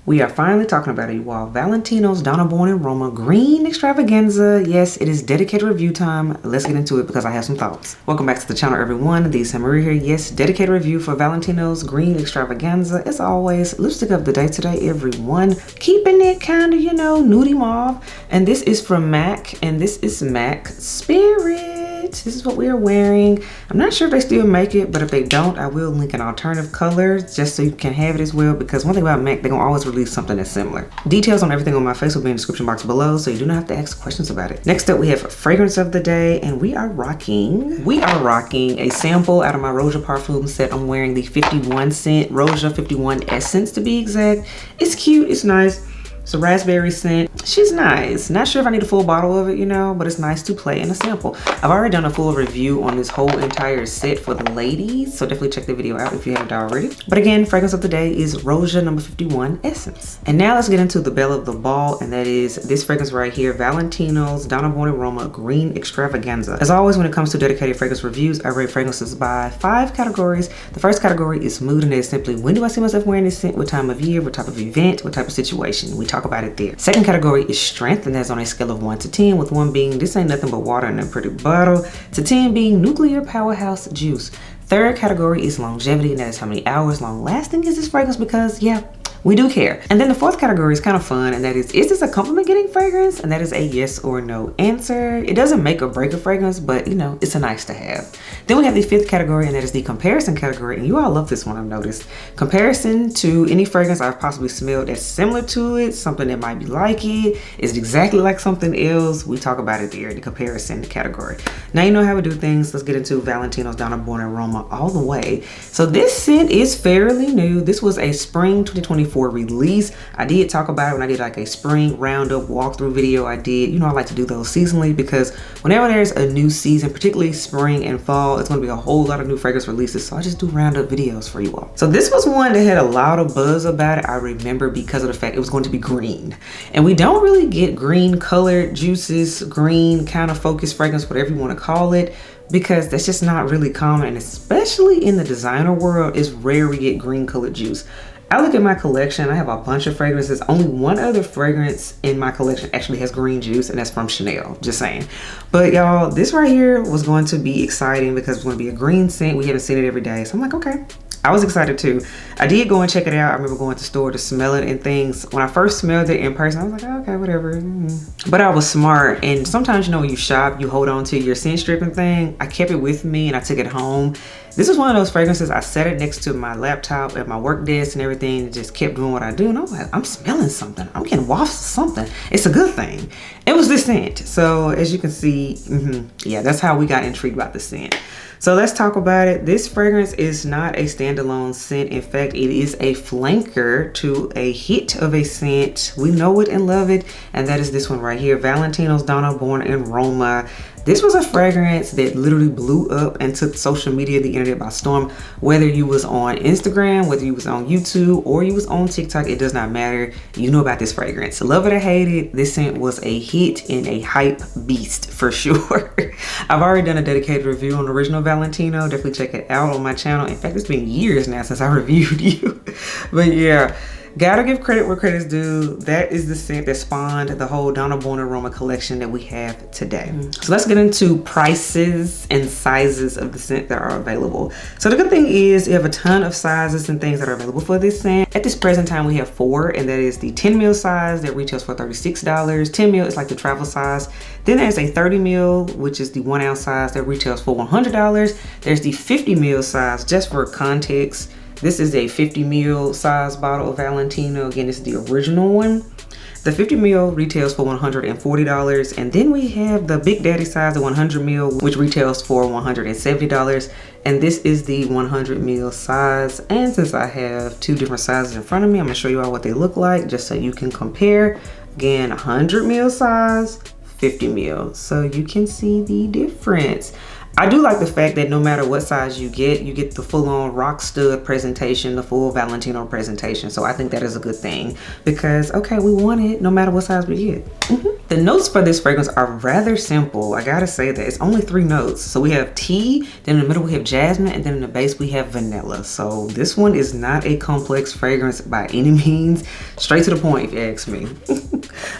We are finally talking about it, you all. Valentino's Donna Born in Roma Green Extravaganza. Yes, it is dedicated review time. Let's get into it because I have some thoughts. Welcome back to the channel, everyone. The Marie here. Yes, dedicated review for Valentino's Green Extravaganza. As always, lipstick of the day today, everyone. Keeping it kind of, nudie mauve. And this is from MAC, and this is MAC Spirit. This is what we are wearing. I'm not sure if they still make it, but if they don't, I will link an alternative color just so you can have it as well, because one thing about MAC, they're gonna always release something that's similar. Details on everything on my face will be in the description box below, so you do not have to ask questions about it. Next up, we have fragrance of the day, and we are rocking a sample out of my Roja Parfum set. I'm wearing the 51 scent, Roja 51 Essence to be exact. It's cute, it's nice. It's a raspberry scent. She's nice. Not sure if I need a full bottle of it, but it's nice to play in a sample. I've already done a full review on this whole entire set for the ladies, so definitely check the video out if you haven't already. But again, fragrance of the day is Roja number 51 Essence. And now let's get into the belle of the ball, and that is this fragrance right here, Valentino's Donna Born in Roma Green Extravaganza. As always, when it comes to dedicated fragrance reviews, I rate fragrances by 5 categories. The first category is mood, and that is simply, when do I see myself wearing this scent? What time of year? What type of event? What type of situation? We talk about it there. Second category is strength, and that's on a scale of 1 to 10, with 1 being this ain't nothing but water in a pretty bottle, to 10 being nuclear powerhouse juice. Third category is longevity, and that is how many hours long lasting is this fragrance, because yeah, we do care. And then the fourth category is kind of fun, and that is this a compliment getting fragrance? And that is a yes or no answer. It doesn't make or break a fragrance, but it's a nice to have. Then we have the fifth category, and that is the comparison category. And you all love this one, I've noticed. Comparison to any fragrance I've possibly smelled that's similar to it, something that might be like it, is exactly like something else. We talk about it there, the comparison category. Now you know how we do things. Let's get into Valentino's Donna Born in Roma all the way. So this scent is fairly new. This was a spring 2024 release. I did talk about it when I did like a spring roundup walkthrough video. I did, I like to do those seasonally, because whenever there's a new season, particularly spring and fall, it's going to be a whole lot of new fragrance releases, so I just do roundup videos for you all. So this was one that had a lot of buzz about it, I remember, because of the fact it was going to be green, and we don't really get green colored juices, green kind of focused fragrance, whatever you want to call it, because that's just not really common, and especially in the designer world, it's rare we get green colored juice. I look at my collection, I have a bunch of fragrances. Only one other fragrance in my collection actually has green juice, and that's from Chanel, just saying. But y'all, this right here was going to be exciting because it's going to be a green scent. We haven't seen it every day. So I'm like, okay. I was excited too. I did go and check it out. I remember going to the store to smell it and things. When I first smelled it in person, I was like, oh, okay, whatever. But I was smart. And sometimes, when you shop, you hold on to your scent stripping thing. I kept it with me and I took it home. This was one of those fragrances, I set it next to my laptop at my work desk and everything, and just kept doing what I do. And I was like, I'm smelling something. I'm getting wafts of something. It's a good thing. It was this scent. So as you can see, yeah, that's how we got intrigued by the scent. So let's talk about it. This fragrance is not a standalone scent. In fact, it is a flanker to a hit of a scent. We know it and love it, and that is this one right here, Valentino's Donna Born in Roma. This was a fragrance that literally blew up and took social media, the internet by storm. Whether you was on Instagram, whether you was on YouTube, or you was on TikTok, it does not matter. You know about this fragrance. Love it or hate it, this scent was a hit and a hype beast for sure. I've already done a dedicated review on the original Valentino. Definitely check it out on my channel. In fact, it's been years now since I reviewed you. But yeah. Gotta give credit where credit's due. That is the scent that spawned the whole Donna Born in Roma collection that we have today. So let's get into prices and sizes of the scent that are available. So the good thing is you have a ton of sizes and things that are available for this scent. At this present time, we have 4, and that is the 10 ml size that retails for $36. 10 ml is like the travel size. Then there's a 30 ml, which is the 1 ounce size that retails for $100. There's the 50 ml size, just for context. This is a 50 ml size bottle of Valentino. Again, this is the original one. The 50 ml retails for $140. And then we have the Big Daddy size, the 100 ml, which retails for $170. And this is the 100 ml size. And since I have 2 different sizes in front of me, I'm gonna show you all what they look like just so you can compare. Again, 100 ml size, 50 ml. So you can see the difference. I do like the fact that no matter what size you get the full-on rock stud presentation, the full Valentino presentation. So I think that is a good thing, because okay, we want it no matter what size we get. The notes for this fragrance are rather simple. I gotta say that it's only 3 notes. So we have tea, then in the middle we have jasmine, and then in the base we have vanilla. So this one is not a complex fragrance by any means. Straight to the point if you ask me.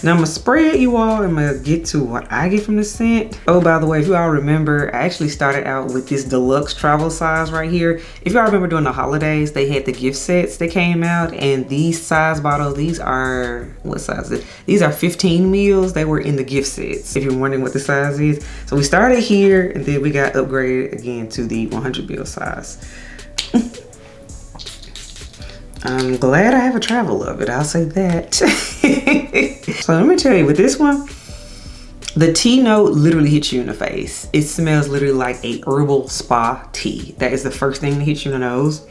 Now I'm gonna spray it, you all. I'm gonna get to what I get from the scent. Oh, by the way, if you all remember, I actually started out with this deluxe travel size right here. If y'all remember during the holidays, they had the gift sets that came out, and these size bottles, these are, what size is it? These are 15 mils. They were in the gift sets, if you're wondering what the size is. So we started here, and then we got upgraded again to the 100 ml size. I'm glad I have a travel of it, I'll say that. So let me tell you, with this one, the tea note literally hits you in the face. It smells literally like a herbal spa tea. That is the first thing that hits you in the nose.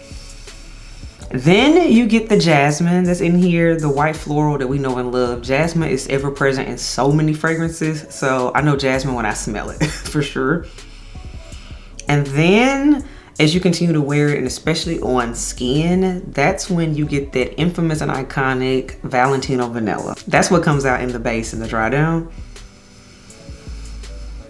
Then you get the jasmine that's in here, the white floral that we know and love. Jasmine is ever present in so many fragrances, so I know jasmine when I smell it, for sure. And then as you continue to wear it, and especially on skin, that's when you get that infamous and iconic Valentino vanilla. That's what comes out in the base and the dry down.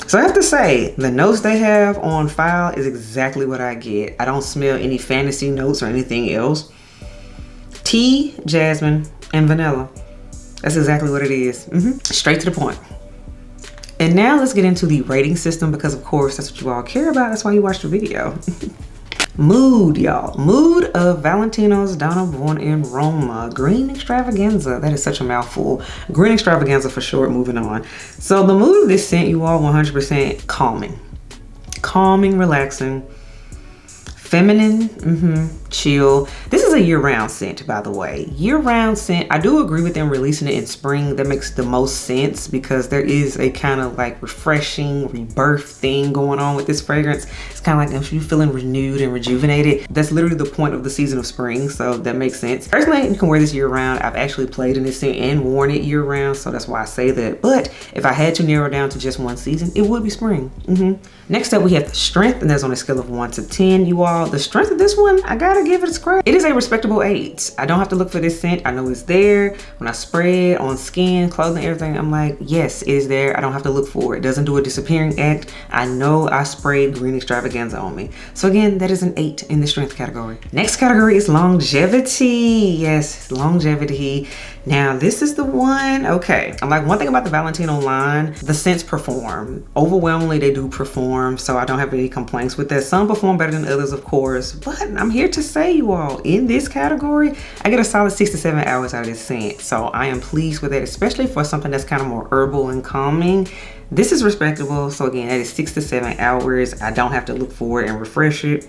So I have to say, the notes they have on file is exactly what I get. I don't smell any fantasy notes or anything else. Tea, jasmine, and vanilla. That's exactly what it is. Straight to the point. And now let's get into the rating system, because of course that's what you all care about. That's why you watch the video. Mood, y'all. Mood of Valentino Donna Born in Roma. Green extravaganza. That is such a mouthful. Green extravaganza for short. Moving on. So the mood of this scent, you all, 100% calming. Calming, relaxing. Feminine, chill. This is a year-round scent, by the way. Year-round scent. I do agree with them releasing it in spring. That makes the most sense, because there is a kind of like refreshing rebirth thing going on with this fragrance. It's kind of like if you're feeling renewed and rejuvenated. That's literally the point of the season of spring, so that makes sense. Personally, you can wear this year-round. I've actually played in this scent and worn it year-round, so that's why I say that. But if I had to narrow down to just one season, it would be spring. Next up, we have the strength, and that's on a scale of 1 to 10, you all. The strength of this one, I gotta give it a scratch. It is a respectable 8. I don't have to look for this scent. I know it's there. When I spray it on skin, clothing, everything, I'm like, yes, it is there. I don't have to look for it. It doesn't do a disappearing act. I know I sprayed green extravaganza on me. So again, that is an 8 in the strength category. Next category is longevity. Yes, longevity. Now, this is the one, okay. I'm like, one thing about the Valentino line, the scents perform. Overwhelmingly, they do perform, so I don't have any complaints with that. Some perform better than others, of course, but I'm here to say, you all, in this category, I get a solid 6 to 7 hours out of this scent. So I am pleased with it, especially for something that's kind of more herbal and calming. This is respectable. So again, that is 6 to 7 hours. I don't have to look for it and refresh it,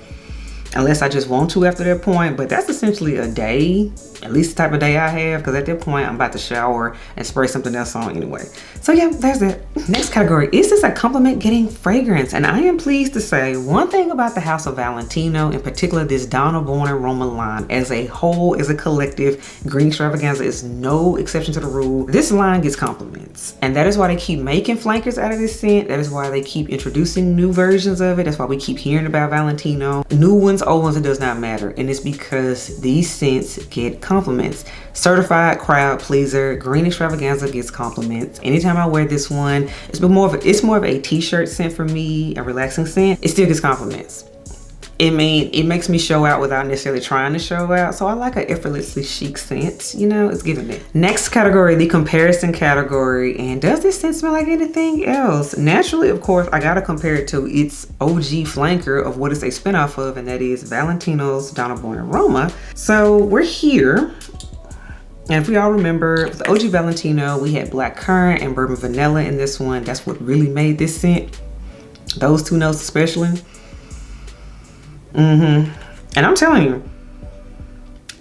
unless I just want to after that point. But that's essentially a day, at least the type of day I have, because at that point I'm about to shower and spray something else on anyway. So yeah, there's that. Next category, is this a compliment getting fragrance? And I am pleased to say one thing about the House of Valentino, in particular this Donna Born in Roma line as a whole, as a collective, green extravaganza is no exception to the rule. This line gets compliments, and that is why they keep making flankers out of this scent. That is why they keep introducing new versions of it. That's why we keep hearing about Valentino. New ones, old ones, it does not matter. And it's because these scents get compliments. Certified crowd pleaser, green extravaganza gets compliments. Anytime I wear this one, it's more of a t-shirt scent for me, a relaxing scent. It still gets compliments. It makes me show out without necessarily trying to show out. So I like an effortlessly chic scent, you know, it's giving it. Next category, the comparison category. And does this scent smell like anything else? Naturally, of course, I gotta compare it to its OG flanker of what it's a spinoff of, and that is Valentino's Donna Born in Roma. So we're here. And if we all remember, with the OG Valentino, we had black currant and bourbon vanilla in this one. That's what really made this scent. Those two notes especially. And I'm telling you,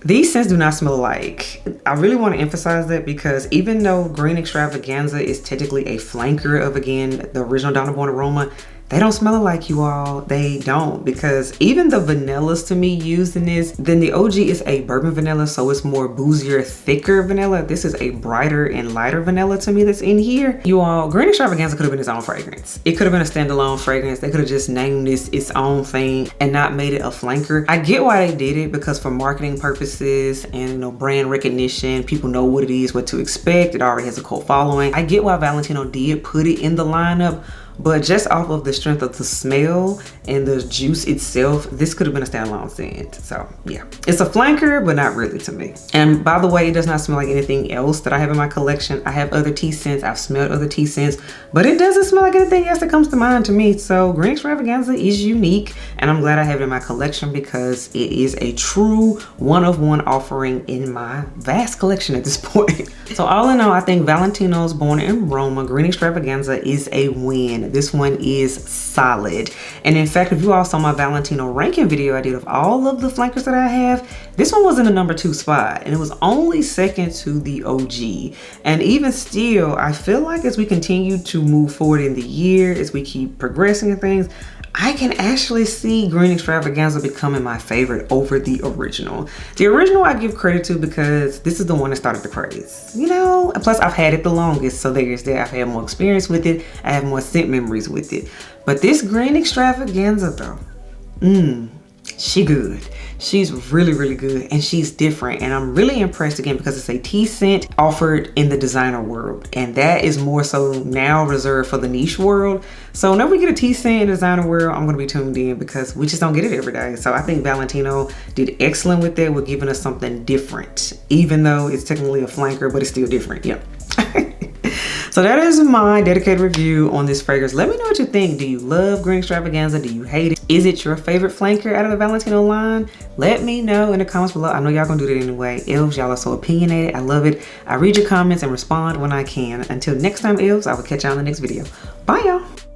these scents do not smell alike. I really want to emphasize that, because even though green extravaganza is technically a flanker of, again, the original Donna Born in Roma, they don't smell alike, you all. They don't, because even the vanillas to me used in this, then the OG is a bourbon vanilla, so it's more boozier, thicker vanilla. This is a brighter and lighter vanilla to me that's in here. You all, Green Extravaganza could have been its own fragrance. It could have been a standalone fragrance. They could have just named this its own thing and not made it a flanker. I get why they did it, because for marketing purposes and, you know, brand recognition, people know what it is, what to expect. It already has a cult following. I get why Valentino did put it in the lineup, but just off of the strength of the smell and the juice itself, this could have been a standalone scent. So yeah, it's a flanker, but not really to me. And by the way, it does not smell like anything else that I have in my collection. I have other tea scents, I've smelled other tea scents, but it doesn't smell like anything else that comes to mind to me. So Green Extravaganza is unique, and I'm glad I have it in my collection because it is a true one-of-one offering in my vast collection at this point. So all in all, I think Valentino's Born in Roma Green Extravaganza is a win. This one is solid. And in fact, if you all saw my Valentino ranking video I did of all of the flankers that I have, this one was in the #2 spot, and it was only second to the OG. And even still, I feel like as we continue to move forward in the year, as we keep progressing and things, I can actually see Green Extravaganza becoming my favorite over the original. The original I give credit to because this is the one that started the craze, you know? And plus I've had it the longest, so there's that. I've had more experience with it. I have more scent memories with it. But this Green Extravaganza though, she good. She's really, really good, and she's different. And I'm really impressed again because it's a tea scent offered in the designer world, and that is more so now reserved for the niche world. So whenever we get a tea scent in the designer world, I'm gonna be tuned in because we just don't get it every day. So I think Valentino did excellent with that, with giving us something different, even though it's technically a flanker, but it's still different. Yep. So that is my dedicated review on this fragrance. Let me know what you think. Do you love Green Extravaganza? Do you hate it? Is it your favorite flanker out of the Valentino line? Let me know in the comments below. I know y'all gonna do that anyway. Elves, y'all are so opinionated. I love it. I read your comments and respond when I can. Until next time, Elves, I will catch y'all in the next video. Bye, y'all.